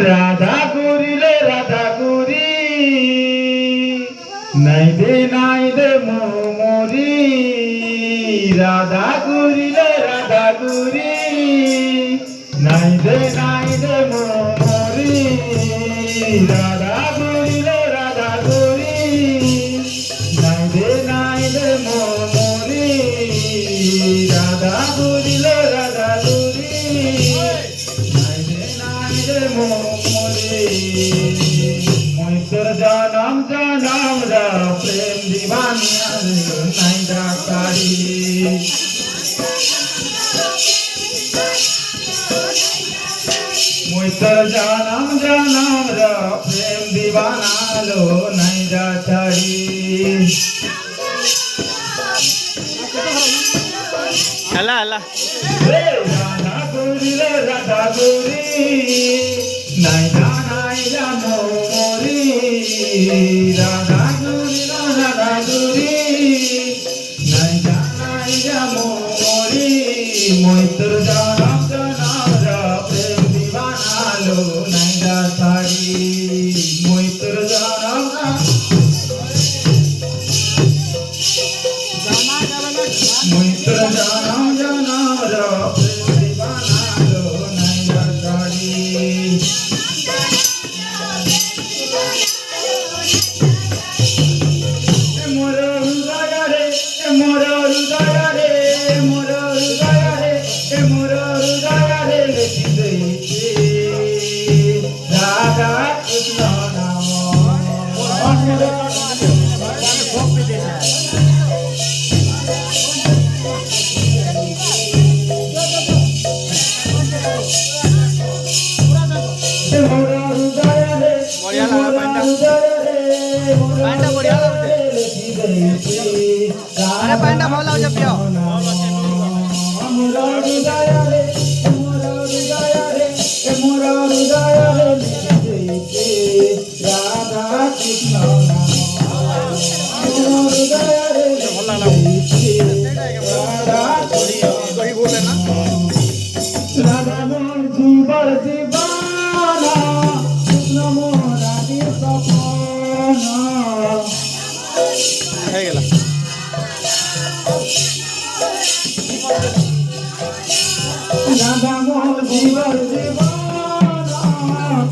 রাধা করিলে রাধা করি নাই দে মরি রাধা করিলে রাধা করি নাই দে মরি রাধা করিলে রাধা করি নাই দে মরি রাধা করিলে রাধা করি নাই দে মরি মই তোর জনম রা প্রেম দিবানিয়া নাই ডাকারি মই তোর জনম রা প্রেম দিবানালো নাই ডাকারি हला हला রাধা করিলে রাধা করি নাই মরি রাধা করিলে রাধা করি নাই মরি মই তোর জনম প্রেম দিবানালো নাই ডাকারি মই তোর জনম মই তোর জনম প্রেম দিবানালো নাই ডাকারি মোর হৃদয়ে লিখি দেইছে রাধা কৃষ্ণ নাম अरे पैंडा बोला जब पियो राधा कृष्ण